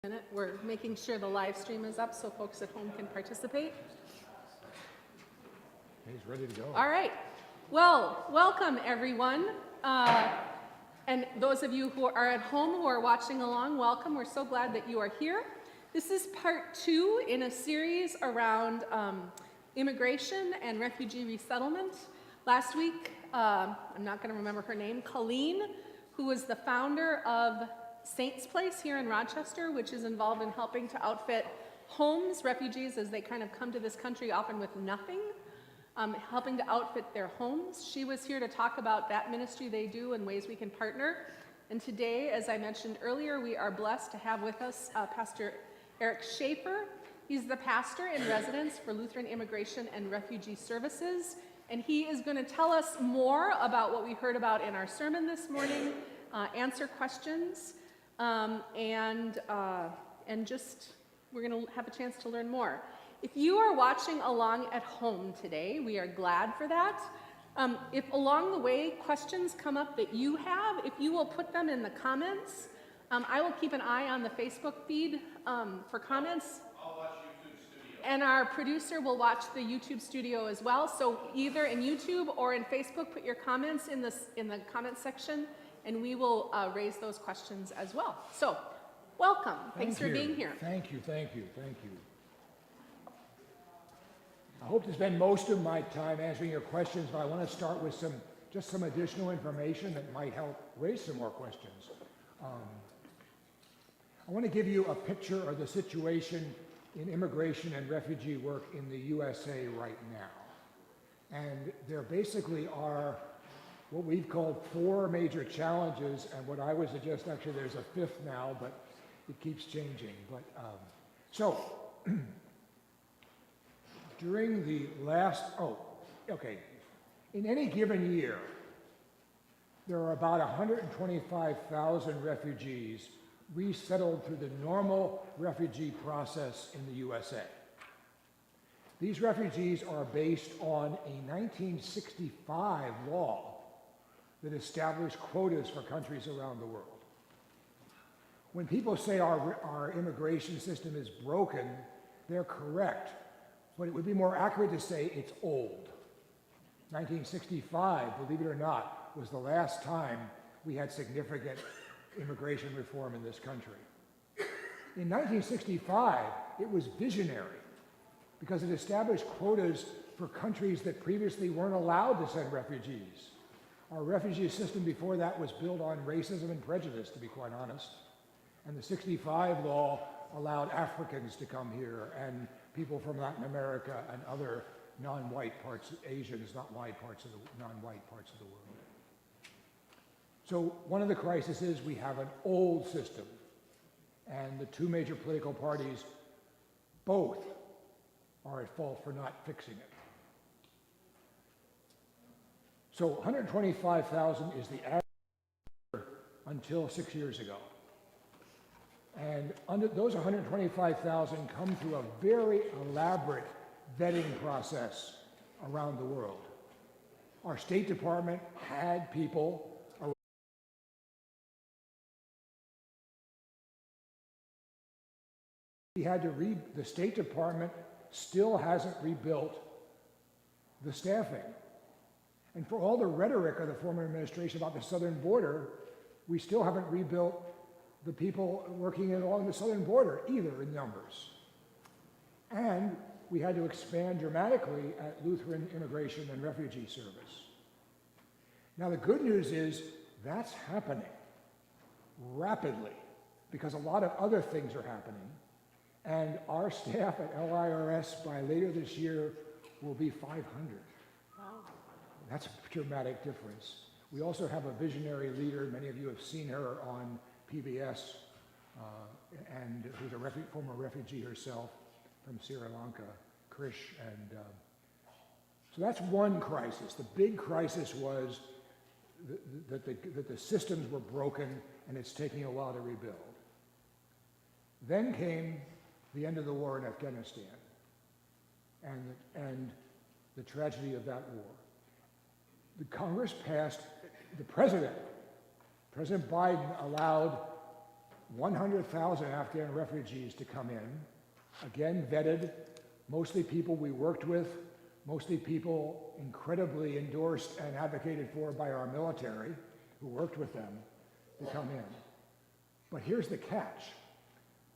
minute. We're making sure the live stream is up so folks at home can participate. He's ready to go. All right. Well, welcome everyone. And those of you who are at home who are watching along, welcome. We're so glad that you are here. This is part 2 in a series around immigration and refugee resettlement. Last week, I'm not going to remember her name, Colleen, who was the founder of Saints Place here in Rochester, which is involved in helping to outfit homes, refugees as they kind of come to this country often with nothing, helping to outfit their homes. She was here to talk about that ministry they do and ways we can partner. And today, as I mentioned earlier, we are blessed to have with us Pastor Eric Shafer. He's the pastor in residence for Lutheran Immigration and Refugee Services, and he is going to tell us more about what we heard about in our sermon this morning, answer questions, and just we're going to have a chance to learn more. If you are watching along at home today, we are glad for that. If along the way questions come up that you have, if you will put them in the comments, I will keep an eye on the Facebook feed for comments. I'll watch YouTube Studio. And our producer will watch the YouTube Studio as well. So either in YouTube or in Facebook, put your comments in the comment section, and we will raise those questions as well. So, welcome. Thanks for being here. Thank you. I hope to spend most of my time answering your questions, but I want to start with some additional information that might help raise some more questions. I want to give you a picture of the situation in immigration and refugee work in the USA right now. And there basically are what we've called 4 major challenges, and what I would suggest, actually there's a 5th now, but it keeps changing. But during the last, in any given year, there are about 125,000 refugees resettled through the normal refugee process in the USA. These refugees are based on a 1965 law that established quotas for countries around the world. When people say our immigration system is broken, they're correct, but it would be more accurate to say it's old. 1965, believe it or not, was the last time we had significant immigration reform in this country. In 1965, it was visionary because it established quotas for countries that previously weren't allowed to send refugees. Our refugee system before that was built on racism and prejudice, to be quite honest. And the 65 law allowed Africans to come here and people from Latin America and other non-white parts, Asians, non-white parts of the world. So one of the crises is we have an old system, and the 2 major political parties both are at fault for not fixing it. So 125,000 is the average until 6 years ago. And those 125,000 come through a very elaborate vetting process around the world. Our State Department had people. The State Department still hasn't rebuilt the staffing. And for all the rhetoric of the former administration about the southern border, we still haven't rebuilt the people working along the southern border either in numbers. And we had to expand dramatically at Lutheran Immigration and Refugee Service. Now the good news is that's happening rapidly because a lot of other things are happening. And our staff at LIRS by later this year will be 500. Wow. That's a dramatic difference. We also have a visionary leader. Many of you have seen her on PBS, and who's a former refugee herself from Sri Lanka, Krish. And so that's one crisis. The big crisis was that the systems were broken, and it's taking a while to rebuild. Then came the end of the war in Afghanistan and the tragedy of that war. The Congress passed, President Biden allowed 100,000 Afghan refugees to come in, again vetted, mostly people we worked with, mostly people incredibly endorsed and advocated for by our military who worked with them to come in. But here's the catch.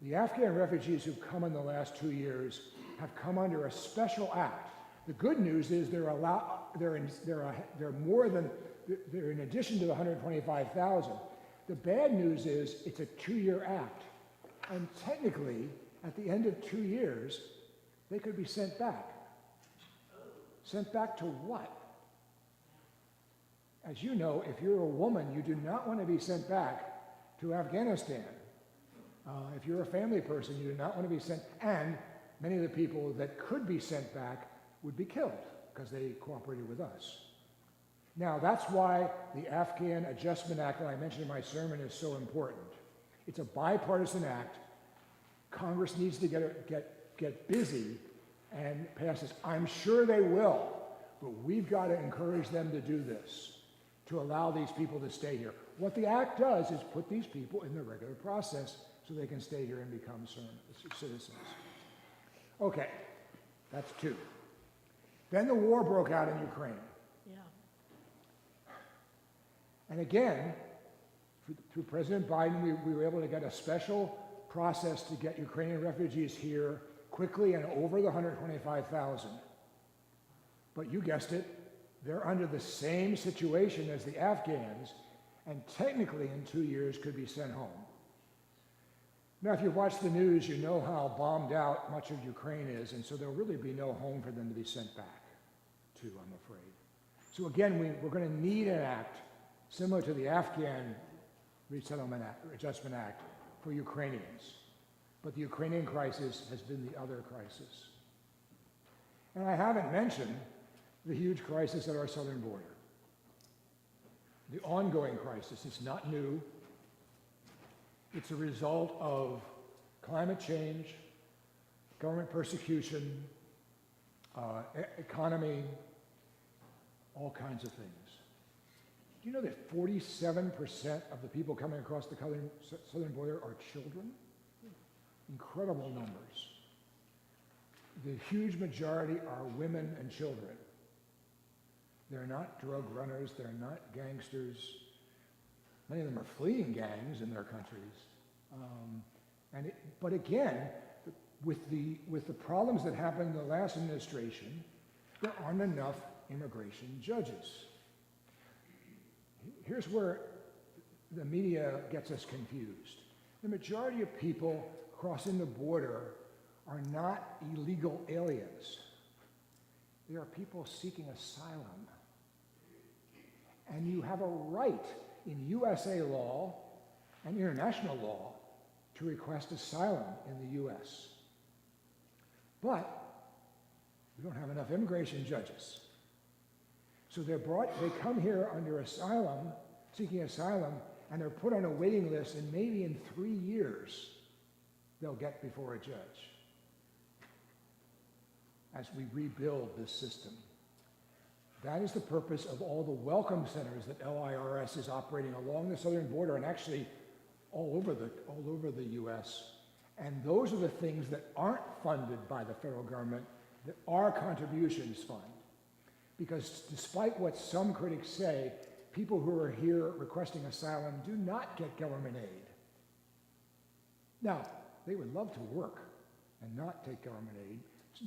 The Afghan refugees who've come in the last 2 years have come under a special act. The good news is they're in addition to the 125,000. The bad news is it's a 2-year act. And technically, at the end of 2 years, they could be sent back. Sent back to what? As you know, if you're a woman, you do not want to be sent back to Afghanistan. If you're a family person, you do not want to be sent, and many of the people that could be sent back would be killed because they cooperated with us. Now, that's why the Afghan Adjustment Act that I mentioned in my sermon is so important. It's a bipartisan act. Congress needs to get busy and pass this. I'm sure they will, but we've got to encourage them to do this, to allow these people to stay here. What the act does is put these people in the regular process so they can stay here and become citizens. Okay, that's 2. Then the war broke out in Ukraine. Yeah. And again, through President Biden, we were able to get a special process to get Ukrainian refugees here quickly and over the 125,000. But you guessed it, they're under the same situation as the Afghans, and technically in 2 years could be sent home. Now, if you watch the news, you know how bombed out much of Ukraine is, and so there'll really be no home for them to be sent back to, I'm afraid. So again, we're going to need an act similar to the Afghan Adjustment Act for Ukrainians. But the Ukrainian crisis has been the other crisis. And I haven't mentioned the huge crisis at our southern border. The ongoing crisis is not new. It's a result of climate change, government persecution, economy, all kinds of things. Do you know that 47% of the people coming across the southern border are children? Incredible numbers. The huge majority are women and children. They're not drug runners, they're not gangsters. Many of them are fleeing gangs in their countries. But again, with the problems that happened in the last administration, there aren't enough immigration judges. Here's where the media gets us confused. The majority of people crossing the border are not illegal aliens. They are people seeking asylum. And you have a right in USA law and international law to request asylum in the US. But we don't have enough immigration judges. So they come here under asylum, seeking asylum, and they're put on a waiting list, and maybe in 3 years, they'll get before a judge as we rebuild this system. That is the purpose of all the welcome centers that LIRS is operating along the southern border and actually all over the US. And those are the things that aren't funded by the federal government that our contributions fund. Because despite what some critics say, people who are here requesting asylum do not get government aid. Now, they would love to work and not take government aid.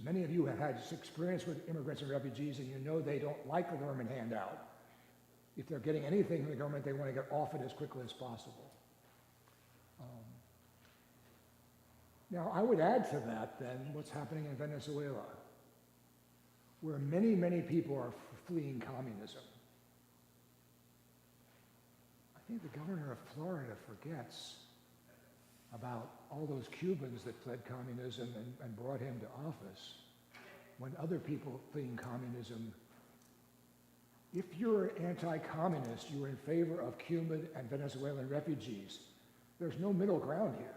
Many of you have had experience with immigrants and refugees, and you know they don't like the government handout. If they're getting anything from the government, they want to get off it as quickly as possible. Now, I would add to that, then, what's happening in Venezuela, where many, many people are fleeing communism. I think the governor of Florida forgets about all those Cubans that fled communism and brought him to office, when other people fleeing communism. If you're anti-communist, you're in favor of Cuban and Venezuelan refugees. There's no middle ground here.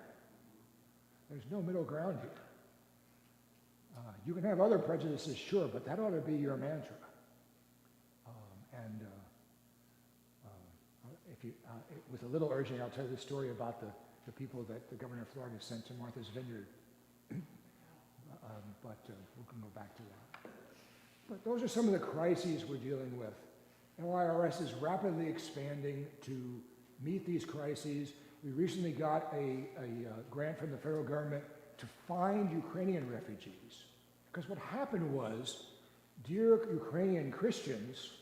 There's no middle ground here. You can have other prejudices, sure, but that ought to be your mantra. With a little urging, I'll tell you the story about the people that the governor of Florida sent to Martha's Vineyard. But we can go back to that. But those are some of the crises we're dealing with. LIRS is rapidly expanding to meet these crises. We recently got a grant from the federal government to find Ukrainian refugees. Because what happened was, dear Ukrainian Christians,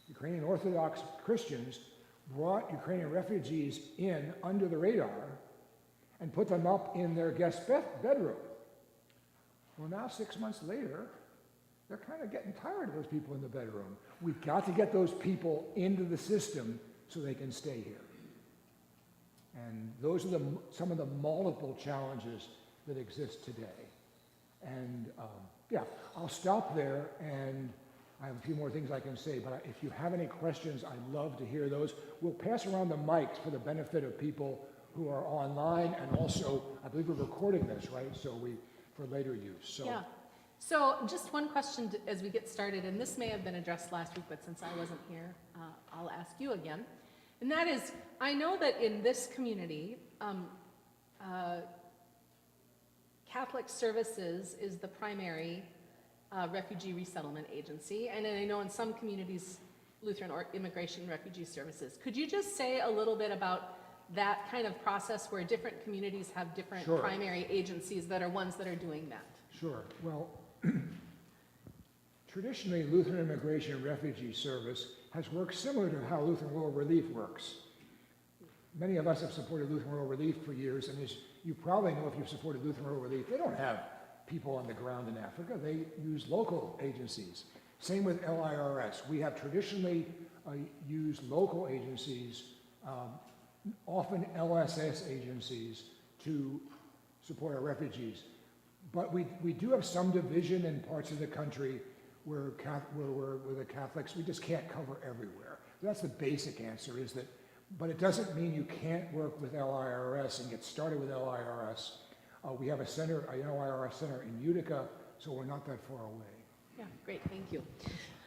Ukrainian Orthodox Christians, brought Ukrainian refugees in under the radar and put them up in their guest bedroom. Well, now 6 months later, they're kind of getting tired of those people in the bedroom. We've got to get those people into the system so they can stay here. And those are some of the multiple challenges that exist today. And yeah, I'll stop there, and I have a few more things I can say, but if you have any questions, I'd love to hear those. We'll pass around the mics for the benefit of people who are online, and also, I believe we're recording this, right? So for later use. So. Yeah. So just one question as we get started, and this may have been addressed last week, but since I wasn't here, I'll ask you again. And that is, I know that in this community, Catholic Services is the primary refugee resettlement agency, and I know in some communities, Lutheran or Immigration Refugee Services. Could you just say a little bit about that kind of process where different communities have different Sure. primary agencies that are ones that are doing that? Sure. Well, traditionally, Lutheran Immigration and Refugee Service has worked similar to how Lutheran World Relief works. Many of us have supported Lutheran World Relief for years, and as you probably know if you've supported Lutheran World Relief, they don't have people on the ground in Africa. They use local agencies. Same with LIRS. We have traditionally used local agencies, often LSS agencies, to support our refugees. But we do have some division in parts of the country where the Catholics, we just can't cover everywhere. That's the basic answer, is that, but it doesn't mean you can't work with LIRS and get started with LIRS. We have a center, an LIRS center in Utica, so we're not that far away. Yeah, great, thank you.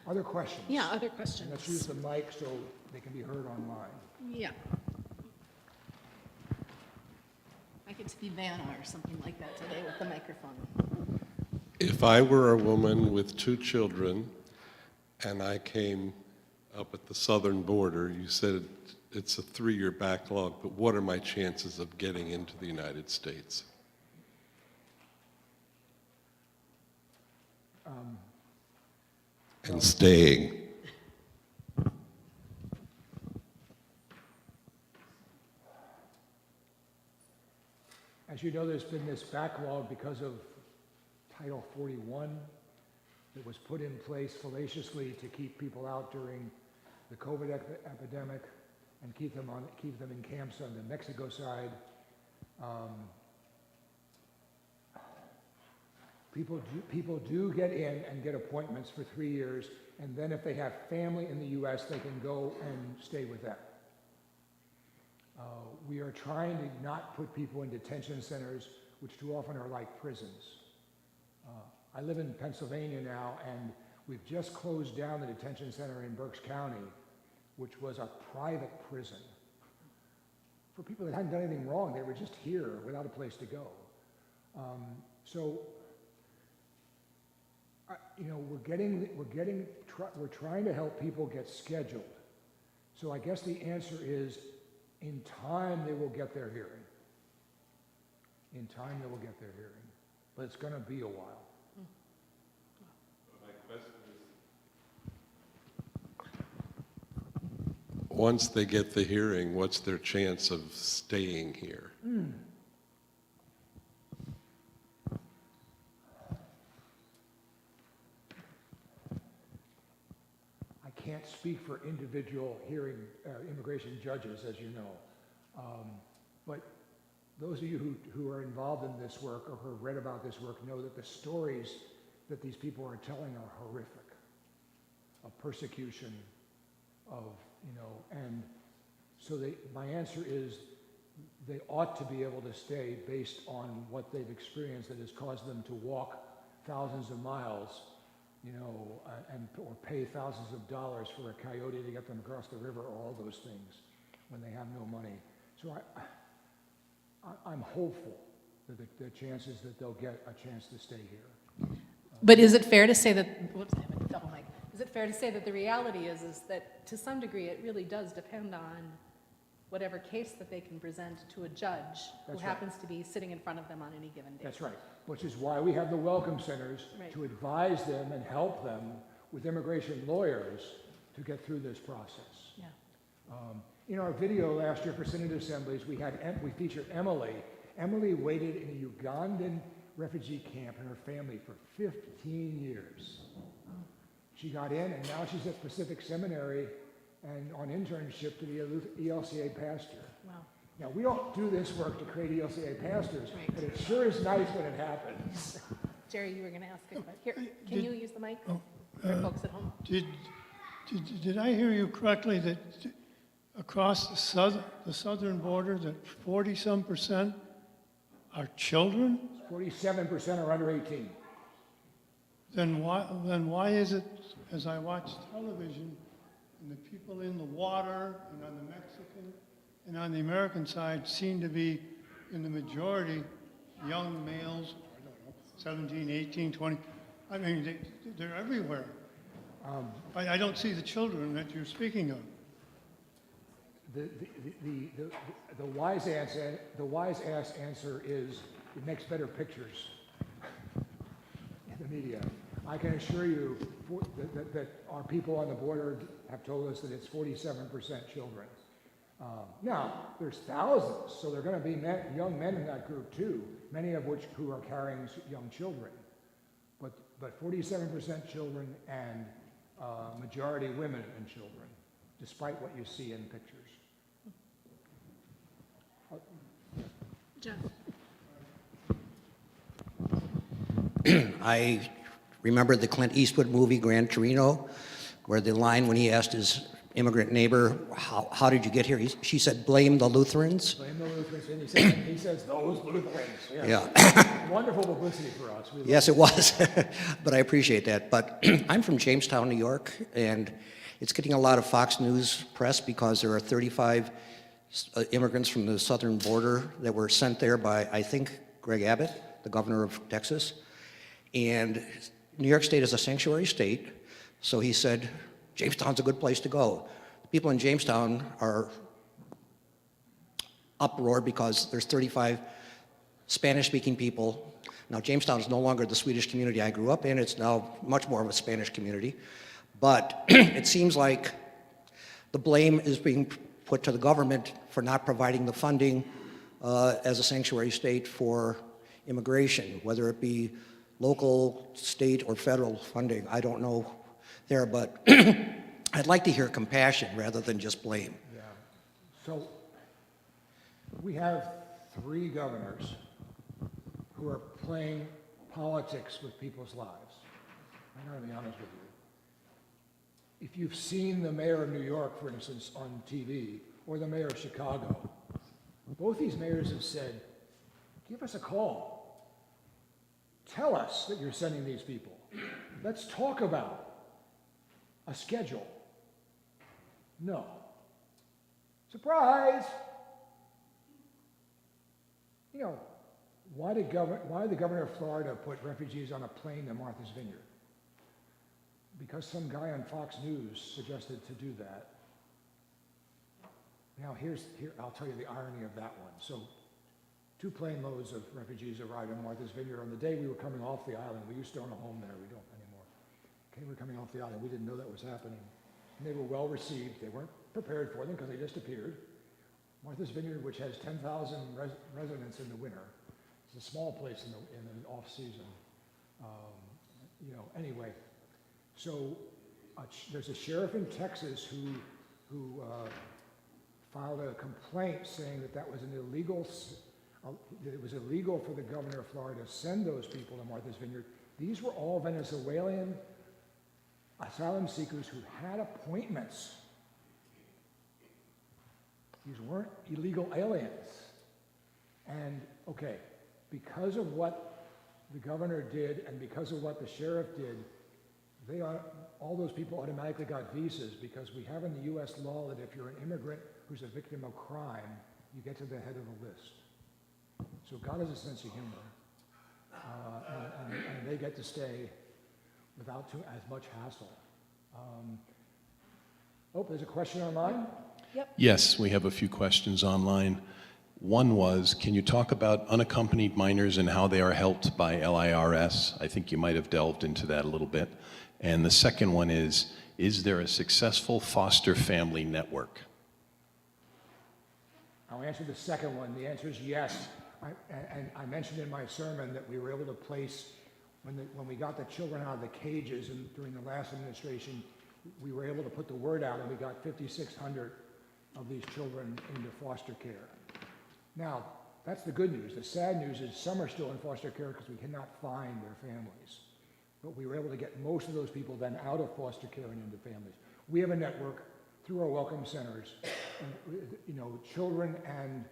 Other questions? Yeah, other questions? And let's use the mic so they can be heard online. Yeah. I get to be Vanna or something like that today with the microphone. If I were a woman with 2 children and I came up at the southern border, you said it's a 3-year backlog, but what are my chances of getting into the United States? And staying. As you know, there's been this backlog because of Title 41 that was put in place fallaciously to keep people out during the COVID epidemic and keep them in camps on the Mexico side. People do get in and get appointments for 3 years, and then if they have family in the U.S., they can go and stay with them. We are trying to not put people in detention centers, which too often are like prisons. I live in Pennsylvania now, and we've just closed down the detention center in Berks County, which was a private prison. For people that hadn't done anything wrong, they were just here without a place to go. We're trying to help people get scheduled. So I guess the answer is, in time they will get their hearing. In time they will get their hearing, but it's going to be a while. My question is, once they get the hearing, what's their chance of staying here? I can't speak for individual immigration judges, as you know, but those of you who are involved in this work or who have read about this work know that the stories that these people are telling are horrific, of persecution, and so my answer is they ought to be able to stay based on what they've experienced that has caused them to walk thousands of miles, or pay thousands of dollars for a coyote to get them across the river, all those things, when they have no money. So I'm hopeful that the chances that they'll get a chance to stay here. But is it fair to say that, whoops, I have a double mic. Is it fair to say that the reality is that to some degree it really does depend on whatever case that they can present to a judge who That's right. happens to be sitting in front of them on any given day? That's right, which is why we have the welcome centers Right. to advise them and help them with immigration lawyers to get through this process. Yeah. In our video last year for Synod Assemblies, we featured Emily. Emily waited in a Ugandan refugee camp and her family for 15 years. She got in, and now she's at Pacific Seminary and on internship to be a ELCA pastor. Wow. Now, we don't do this work to create ELCA pastors, Right. but it sure is nice when it happens. Jerry, you were going to ask a question. Here, can you use the mic for folks at home? Did I hear you correctly that across the southern border that 40-some% are children? 47% are under 18. Then why is it, as I watch television, and the people in the water and on the Mexican and on the American side seem to be, in the majority, young males, I don't know, 17, 18, 20. I mean, they're everywhere. I don't see the children that you're speaking of. The wise ass answer is it makes better pictures in the media. I can assure you that our people on the border have told us that it's 47% children. Now, there's thousands, so there are going to be young men in that group too, many of which who are carrying young children. But 47% children and majority women and children, despite what you see in pictures. Jeff. I remember the Clint Eastwood movie Gran Torino, where the line when he asked his immigrant neighbor, how did you get here? She said, blame the Lutherans. Blame the Lutherans, and he says those Lutherans. Yeah. Wonderful publicity for us. We Yes, it was, but I appreciate that. But I'm from Jamestown, New York, and it's getting a lot of Fox News press because there are 35 immigrants from the southern border that were sent there by, I think, Greg Abbott, the governor of Texas. And New York State is a sanctuary state, so he said, Jamestown's a good place to go. The people in Jamestown are uproar because there's 35 Spanish-speaking people. Now, Jamestown is no longer the Swedish community I grew up in. It's now much more of a Spanish community. But it seems like the blame is being put to the government for not providing the funding as a sanctuary state for immigration, whether it be local, state, or federal funding. I don't know there, but I'd like to hear compassion rather than just blame. Yeah. So we have 3 governors who are playing politics with people's lives. I'm going to be honest with you. If you've seen the mayor of New York, for instance, on TV, or the mayor of Chicago, both these mayors have said, give us a call. Tell us that you're sending these people. Let's talk about a schedule. No. Surprise! You know, why did the governor of Florida put refugees on a plane to Martha's Vineyard? Because some guy on Fox News suggested to do that. Now here, I'll tell you the irony of that one. So 2 plane loads of refugees arrived in Martha's Vineyard on the day we were coming off the island. We used to own a home there, we don't anymore. Okay, we're coming off the island, we didn't know that was happening. And they were well received, they weren't prepared for them because they just appeared. Martha's Vineyard, which has 10,000 residents in the winter, it's a small place in the off season. Anyway, so there's a sheriff in Texas who filed a complaint saying that was an illegal. That it was illegal for the governor of Florida to send those people to Martha's Vineyard. These were all Venezuelan asylum seekers who had appointments. These weren't illegal aliens. And, okay, because of what the governor did and because of what the sheriff did, all those people automatically got visas because we have in the U.S. law that if you're an immigrant who's a victim of crime, you get to the head of the list. So God has a sense of humor, and they get to stay without as much hassle. There's a question online? Yes, we have a few questions online. One was, can you talk about unaccompanied minors and how they are helped by LIRS? I think you might have delved into that a little bit. And the second one is there a successful foster family network? I'll answer the second one. The answer is yes. I mentioned in my sermon that we were able to place, when we got the children out of the cages and during the last administration, we were able to put the word out, and we got 5,600 of these children into foster care. Now, that's the good news. The sad news is some are still in foster care because we cannot find their families. But we were able to get most of those people then out of foster care and into families. We have a network through our welcome centers. And, children and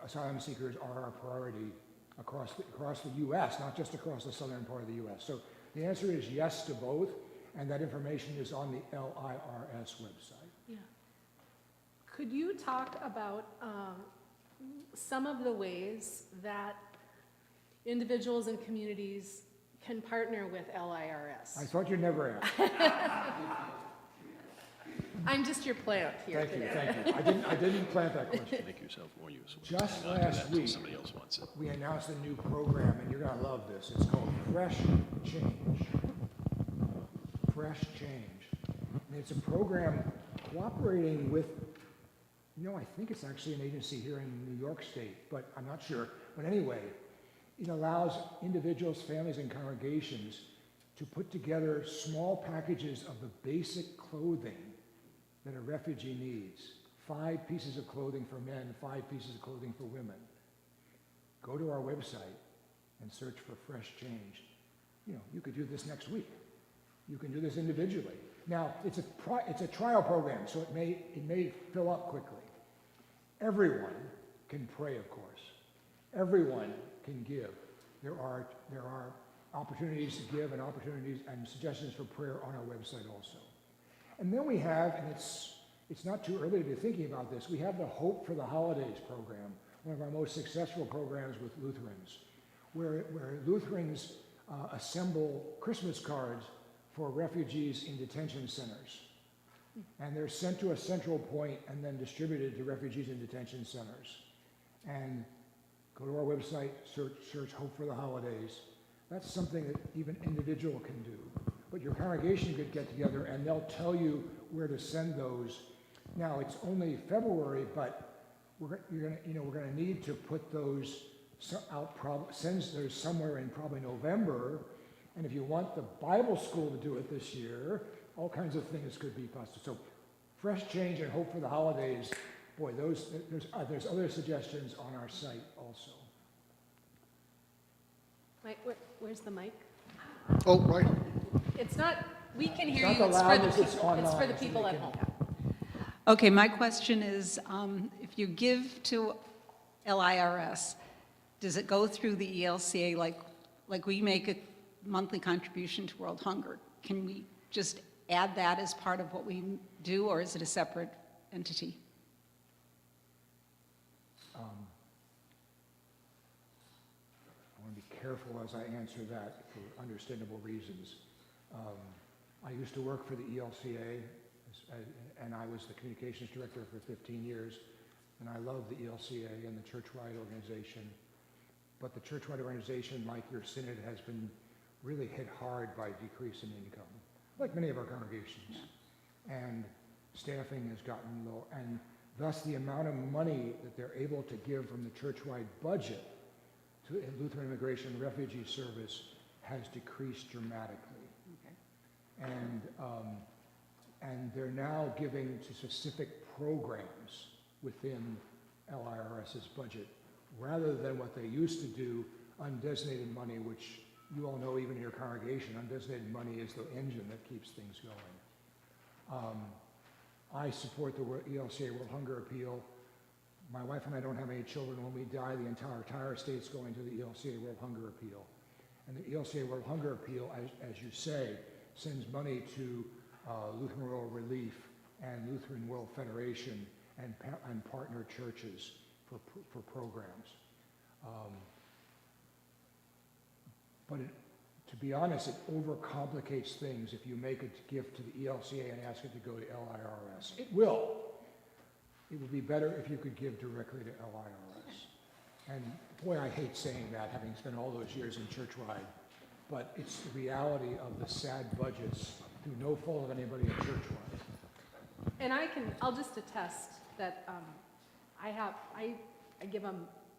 asylum seekers are our priority across the U.S., not just across the southern part of the U.S. So the answer is yes to both, and that information is on the LIRS website. Yeah. Could you talk about some of the ways that individuals and communities can partner with LIRS? I thought you'd never ask. I'm just your plant here today. Thank you. I didn't plant that question. Make yourself more useful. Just Not do last that until week, somebody else wants it. we announced a new program, and you're going to love this. It's called Fresh Change. Fresh Change. And it's a program cooperating with, I think it's actually an agency here in New York State, but I'm not sure. But anyway, it allows individuals, families, and congregations to put together small packages of the basic clothing that a refugee needs. 5 pieces of clothing for men, 5 pieces of clothing for women. Go to our website and search for Fresh Change. You could do this next week. You can do this individually. Now, it's a trial program, so it may fill up quickly. Everyone can pray, of course. Everyone can give. There are opportunities to give and opportunities and suggestions for prayer on our website also. And then we have, and it's not too early to be thinking about this, we have the Hope for the Holidays program, one of our most successful programs with Lutherans, where Lutherans assemble Christmas cards for refugees in detention centers. And they're sent to a central point and then distributed to refugees in detention centers. And go to our website, search Hope for the Holidays. That's something that even individual can do. But your congregation could get together and they'll tell you where to send those. Now, it's only February, but we're going to need to put those out, send those somewhere in probably November. And if you want the Bible school to do it this year, all kinds of things could be possible. So Fresh Change and Hope for the Holidays, boy, there's other suggestions on our site also. Mike, where's the mic? Oh, right. It's not, we can hear It's you, not the loudest, it's it's online, for the so people they at can- home. Okay, my question is, if you give to LIRS, does it go through the ELCA like we make a monthly contribution to World Hunger? Can we just add that as part of what we do, or is it a separate entity? I want to be careful as I answer that for understandable reasons. I used to work for the ELCA, and I was the communications director for 15 years, and I love the ELCA and the church-wide organization. But the church-wide organization, like your synod, has been really hit hard by decrease in income, like many of our congregations. And staffing has gotten low, and thus the amount of money that they're able to give from the church-wide budget to Lutheran Immigration and Refugee Service has decreased dramatically. Okay. And they're now giving to specific programs within LIRS's budget, rather than what they used to do, undesignated money, which you all know even in your congregation, undesignated money is the engine that keeps things going. I support the ELCA World Hunger Appeal. My wife and I don't have any children. When we die, the entire estate's going to the ELCA World Hunger Appeal. And the ELCA World Hunger Appeal, as you say, sends money to Lutheran World Relief and Lutheran World Federation and partner churches for programs. But to be honest, it overcomplicates things if you make a gift to the ELCA and ask it to go to LIRS. It will. It would be better if you could give directly to LIRS. And boy, I hate saying that, having spent all those years in churchwide, but it's the reality of the sad budgets through no fault of anybody in churchwide. And I'll just attest that I give a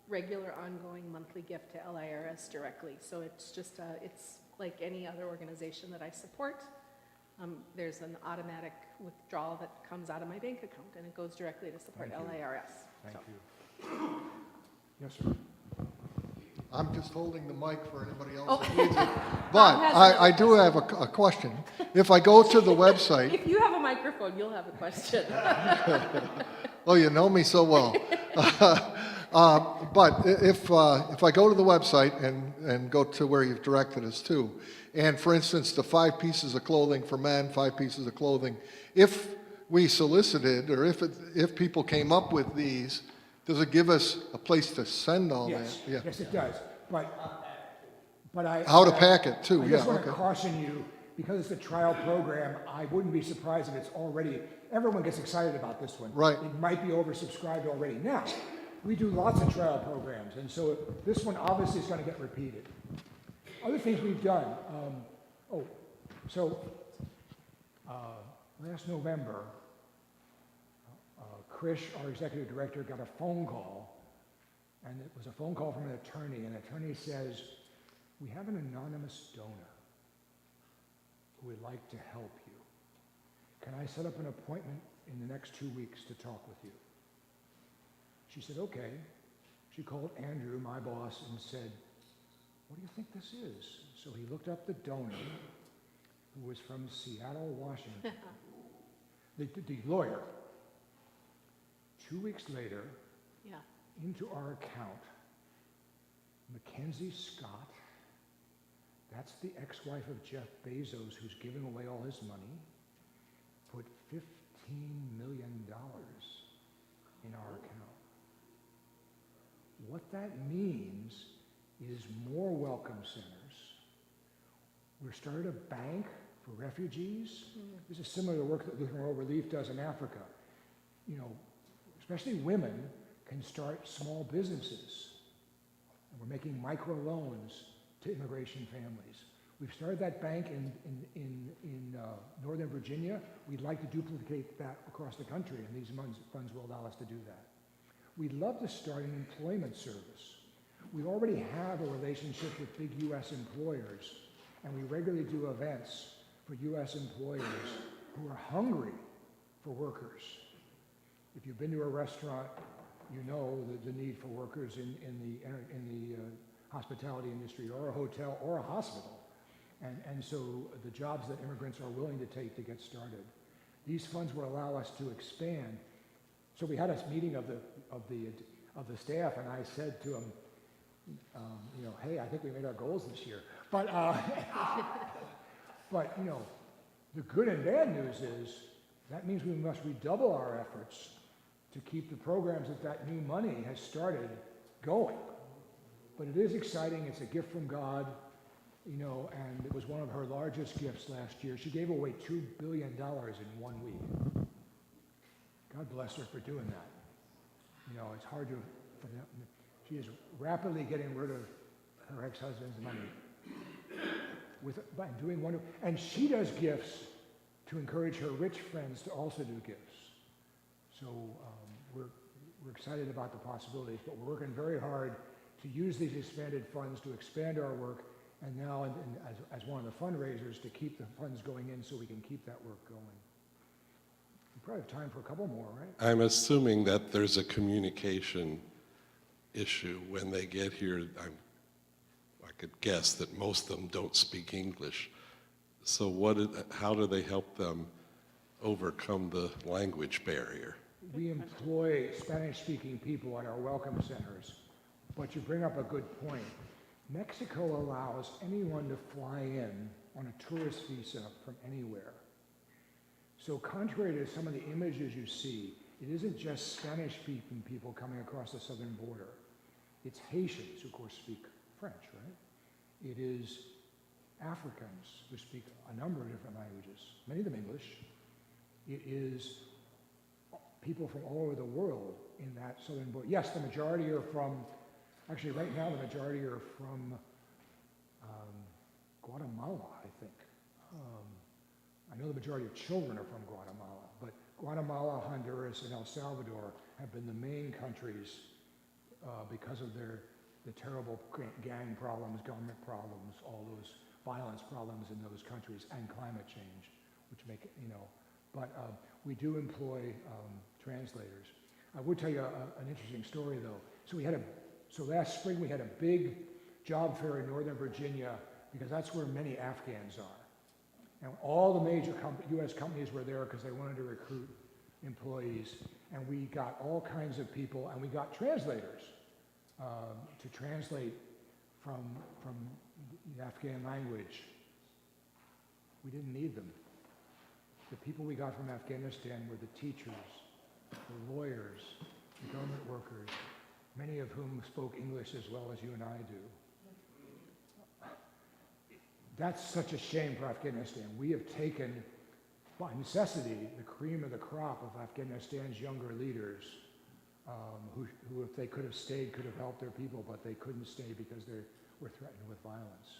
regular ongoing monthly gift to LIRS directly. So it's just, it's like any other organization that I support. There's an automatic withdrawal that comes out of my bank account and it goes directly to support LIRS. Thank you. Yes, sir. I'm just holding the mic for anybody else Oh. that needs it. Tom But has I another do have a question. If I go to the website, If you have a microphone, you'll have a question. oh, you know me so well. But if I go to the website and go to where you've directed us to, and for instance, the 5 pieces of clothing for men, 5 pieces of clothing, if we solicited or if people came up with these, does it give us a place to send all Yes, that? Yeah. yes, it does. But I. How to pack it too, I yeah, just want to okay. caution you, because it's a trial program, I wouldn't be surprised if it's already, everyone gets excited about this one. Right. It might be oversubscribed already. Now, we do lots of trial programs, and so this one obviously is going to get repeated. Other things we've done, last November, Krish, our executive director, got a phone call, and it was a phone call from an attorney, and the attorney says, "We have an anonymous donor who would like to help you. Can I set up an appointment in the next 2 weeks to talk with you?" She said, "Okay." She called Andrew, my boss, and said, "What do you think this is?" So he looked up the donor, who was from Seattle, Washington, the lawyer. 2 weeks later, Yeah. into our account, Mackenzie Scott, that's the ex-wife of Jeff Bezos who's giving away all his money, put $15 million in our account. What that means is more welcome centers. We started a bank for refugees. This is similar to the work that Lutheran World Relief does in Africa. You know, especially women can start small businesses. And we're making microloans to immigration families. We've started that bank in Northern Virginia. We'd like to duplicate that across the country, and these funds will allow us to do that. We'd love to start an employment service. We already have a relationship with big U.S. employers, and we regularly do events for U.S. employers who are hungry for workers. If you've been to a restaurant, you know the need for workers in the hospitality industry, or a hotel, or a hospital. And so the jobs that immigrants are willing to take to get started. These funds will allow us to expand. So we had a meeting of the staff, and I said to them, hey, I think we made our goals this year. But but the good and bad news is that means we must redouble our efforts to keep the programs that new money has started going. But it is exciting. It's a gift from God, and it was one of her largest gifts last year. She gave away $2 billion in 1 week. God bless her for doing that. It's hard to, she is rapidly getting rid of her ex-husband's money by doing wonderful, and she does gifts to encourage her rich friends to also do gifts. So we're excited about the possibilities, but we're working very hard to use these expanded funds to expand our work, and now as one of the fundraisers to keep the funds going in so we can keep that work going. We probably have time for a couple more, right? I'm assuming that there's a communication issue when they get here. I could guess that most of them don't speak English. So how do they help them overcome the language barrier? We employ Spanish-speaking people at our welcome centers, but you bring up a good point. Mexico allows anyone to fly in on a tourist visa from anywhere. So contrary to some of the images you see, it isn't just Spanish-speaking people coming across the southern border. It's Haitians who, of course, speak French, right? It is Africans who speak a number of different languages, many of them English. It is people from all over the world in that southern border. Yes, the majority are from, actually right now the majority are from Guatemala, I think. I know the majority of children are from Guatemala, but Guatemala, Honduras, and El Salvador have been the main countries because of the terrible gang problems, government problems, all those violence problems in those countries, and climate change, which make it, but we do employ translators. I would tell you an interesting story, though. So last spring we had a big job fair in Northern Virginia because that's where many Afghans are. And all the major U.S. companies were there because they wanted to recruit employees. And we got all kinds of people, and we got translators to translate from the Afghan language. We didn't need them. The people we got from Afghanistan were the teachers, the lawyers, the government workers, many of whom spoke English as well as you and I do. That's such a shame for Afghanistan. We have taken, by necessity, the cream of the crop of Afghanistan's younger leaders, who if they could have stayed, could have helped their people, but they couldn't stay because they were threatened with violence.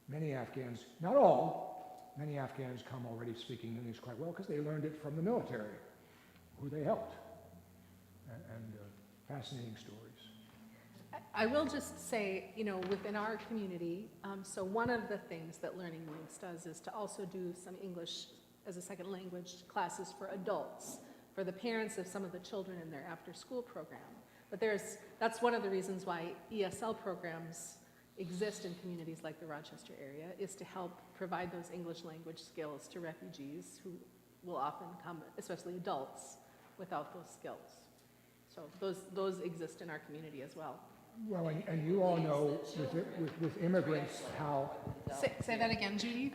Many Afghans, not all, many Afghans come already speaking English quite well because they learned it from the military, who they helped. And fascinating stories. I will just say, within our community, so one of the things that Learning Links does is to also do some English as a second language classes for adults, for the parents of some of the children in their after-school program. But that's one of the reasons why ESL programs exist in communities like the Rochester area, is to help provide those English language skills to refugees who will often come, especially adults, without those skills. So those exist in our community as well. Well, and you all know with immigrants how... Say that again, Judy.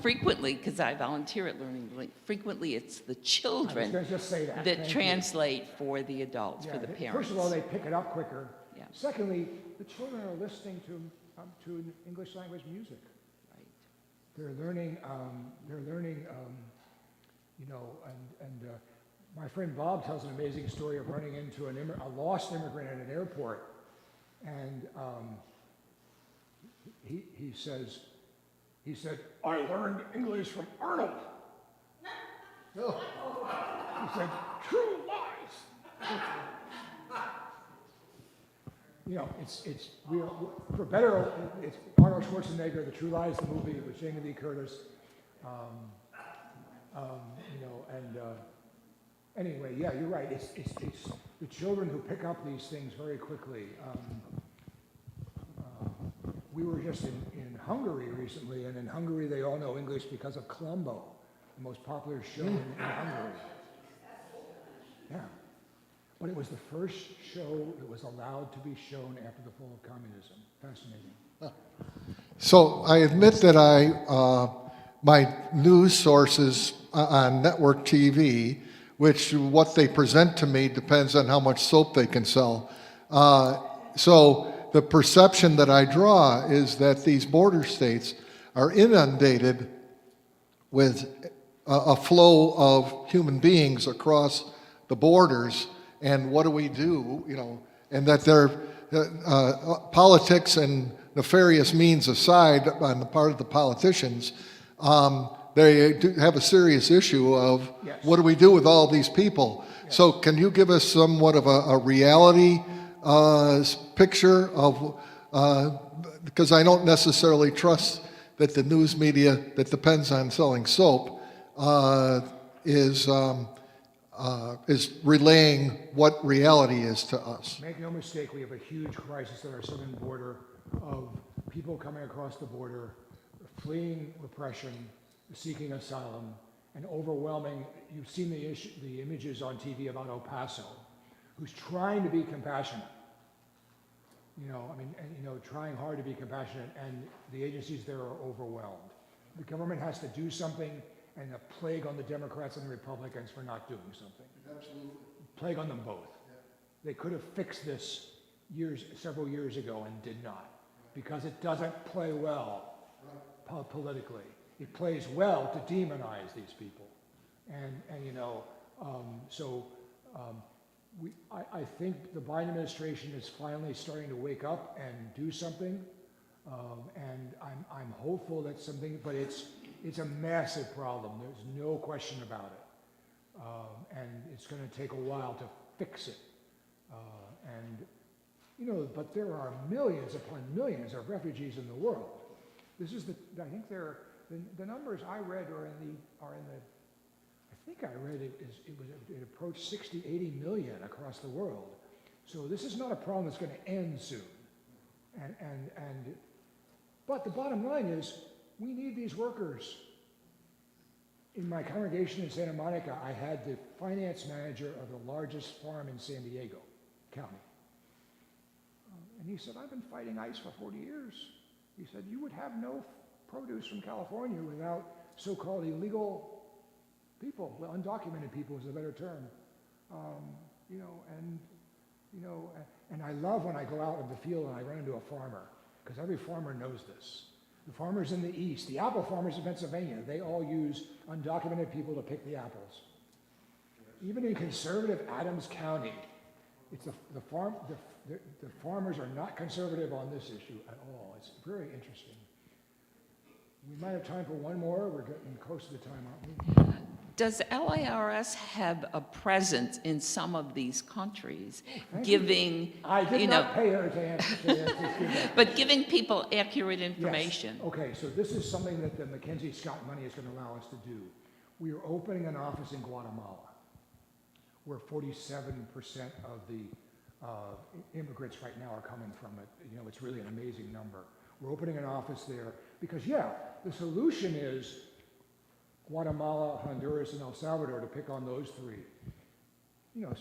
Frequently, because I volunteer at Learning Link, frequently it's the children I was going to just say that. that Thank you. translate for the adults, Yeah, for the parents. First of all, they pick it up quicker. Yeah. Secondly, the children are listening to English language music. Right. They're learning, my friend Bob tells an amazing story of running into a lost immigrant at an airport. And he said, I learned English from Arnold. No. He said, true lies. For better, it's Arnold Schwarzenegger, The True Lies, the movie with Jamie Lee Curtis. Anyway, yeah, you're right. It's the children who pick up these things very quickly. We were just in Hungary recently, and in Hungary they all know English because of Columbo, the most popular show in Hungary. Yeah. But it was the first show that was allowed to be shown after the fall of communism. Fascinating. So I admit that my news sources on network TV, which what they present to me depends on how much soap they can sell. So the perception that I draw is that these border states are inundated with a flow of human beings across the borders, and what do we do, and that their politics and nefarious means aside on the part of the politicians, they do have a serious issue of Yes. what do we do with all these people? Yes. So can you give us somewhat of a reality picture of, because I don't necessarily trust that the news media that depends on selling soap is relaying what reality is to us. Make no mistake, we have a huge crisis at our southern border of people coming across the border, fleeing repression, seeking asylum, and overwhelming. You've seen the images on TV about El Paso, who's trying to be compassionate. Trying hard to be compassionate, and the agencies there are overwhelmed. The government has to do something, and a plague on the Democrats and the Republicans for not doing something. Absolutely. Plague on them both. Yeah. They could have fixed this several years ago and did not, because it doesn't play well politically. It plays well to demonize these people. And you know, I think the Biden administration is finally starting to wake up and do something. And I'm hopeful that something, but it's a massive problem. There's no question about it. And it's going to take a while to fix it. And, you know, but there are millions upon millions of refugees in the world. This is I think the numbers I read I think I read it approached 60, 80 million across the world. So this is not a problem that's going to end soon. But the bottom line is, we need these workers. In my congregation in Santa Monica, I had the finance manager of the largest farm in San Diego County. And he said, I've been fighting ICE for 40 years. He said, you would have no produce from California without so-called illegal people. Well, undocumented people is a better term. And I love when I go out in the field and I run into a farmer, because every farmer knows this. The farmers in the East, the apple farmers in Pennsylvania, they all use undocumented people to pick the apples. Even in conservative Adams County, it's the farmers are not conservative on this issue at all. It's very interesting. We might have time for one more. We're getting close to the time, aren't we? Does LIRS have a presence in some of these countries, Thank giving, I did you not know, pay her to answer that. but giving people accurate information? Yes. Okay, so this is something that the Mackenzie Scott money is going to allow us to do. We are opening an office in Guatemala, where 47% of the immigrants right now are coming from it. You know, it's really an amazing number. We're opening an office there because, yeah, the solution is Guatemala, Honduras, and El Salvador, to pick on those three. You know,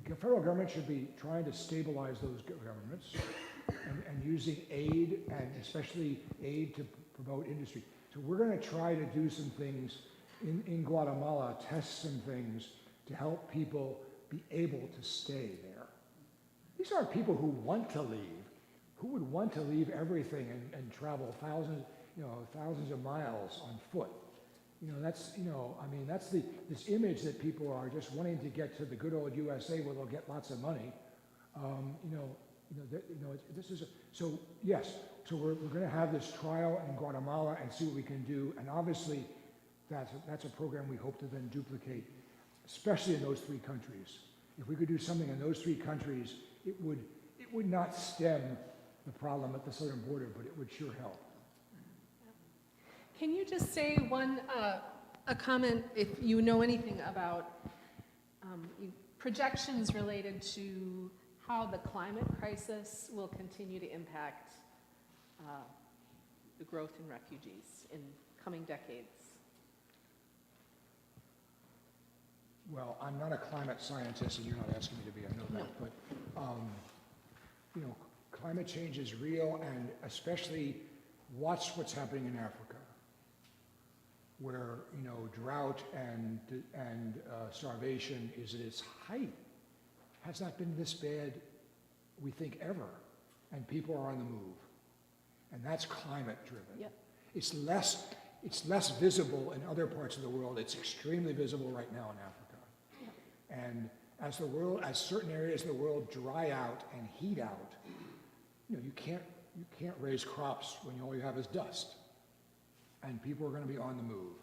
the federal government should be trying to stabilize those governments and using aid, and especially aid to promote industry. So we're going to try to do some things in Guatemala, test some things to help people be able to stay there. These aren't people who want to leave. Who would want to leave everything and travel thousands of miles on foot? You know, that's this image that people are just wanting to get to the good old USA where they'll get lots of money. So yes, so we're going to have this trial in Guatemala and see what we can do. And obviously, that's a program we hope to then duplicate, especially in those three countries. If we could do something in those three countries, it would not stem the problem at the southern border, but it would sure help. Can you just say a comment, if you know anything about projections related to how the climate crisis will continue to impact the growth in refugees in coming decades? Well, I'm not a climate scientist, and you're not asking me to be, I know that, but, climate change is real, and especially watch what's happening in Africa, where, drought and starvation is at its height. Has not been this bad, we think, ever, and people are on the move, and that's climate driven. Yep. It's less visible in other parts of the world. It's extremely visible right now in Africa. And as certain areas of the world dry out and heat out, you can't raise crops when all you have is dust. And people are going to be on the move.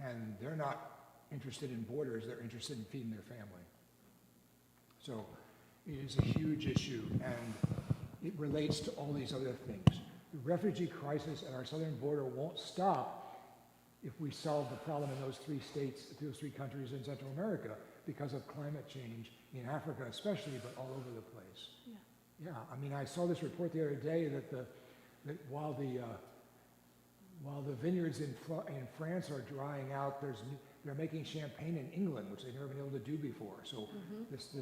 And they're not interested in borders, they're interested in feeding their family. So it is a huge issue, and it relates to all these other things. The refugee crisis at our southern border won't stop if we solve the problem in those three states, those three countries in Central America, because of climate change in Africa especially, but all over the place. Yeah, I mean, I saw this report the other day that while the vineyards in France are drying out, they're making champagne in England, which they've never been able to do before. So this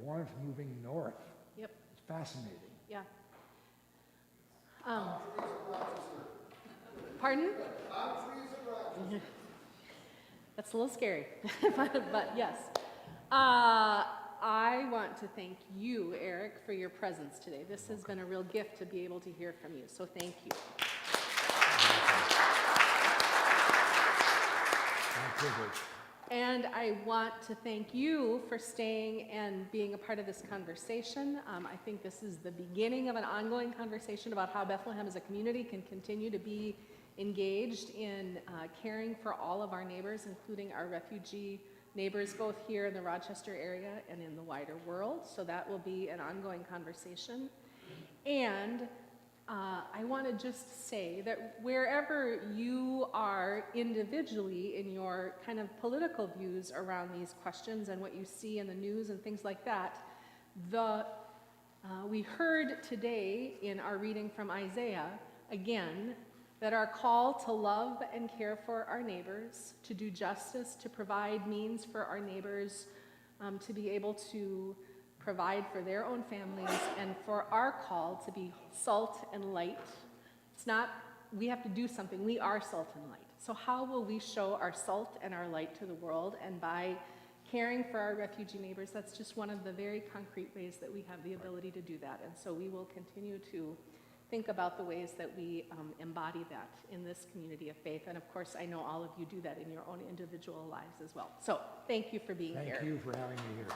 warmth moving north. Yep. It's fascinating. Yeah. Pardon? That's a little scary, but yes. I want to thank you, Eric, for your presence today. This has been a real gift to be able to hear from you, so thank you. My privilege. And I want to thank you for staying and being a part of this conversation. I think this is the beginning of an ongoing conversation about how Bethlehem as a community can continue to be engaged in caring for all of our neighbors, including our refugee neighbors, both here in the Rochester area and in the wider world. So that will be an ongoing conversation. And I want to just say that wherever you are individually in your kind of political views around these questions and what you see in the news and things like that, we heard today in our reading from Isaiah, again, that our call to love and care for our neighbors, to do justice, to provide means for our neighbors to be able to provide for their own families, and for our call to be salt and light. It's not, we have to do something, we are salt and light. So how will we show our salt and our light to the world? And by caring for our refugee neighbors, that's just one of the very concrete ways that we have the ability to do that. And so we will continue to think about the ways that we embody that in this community of faith. And of course, I know all of you do that in your own individual lives as well. So thank you for being here. Thank you for having me here.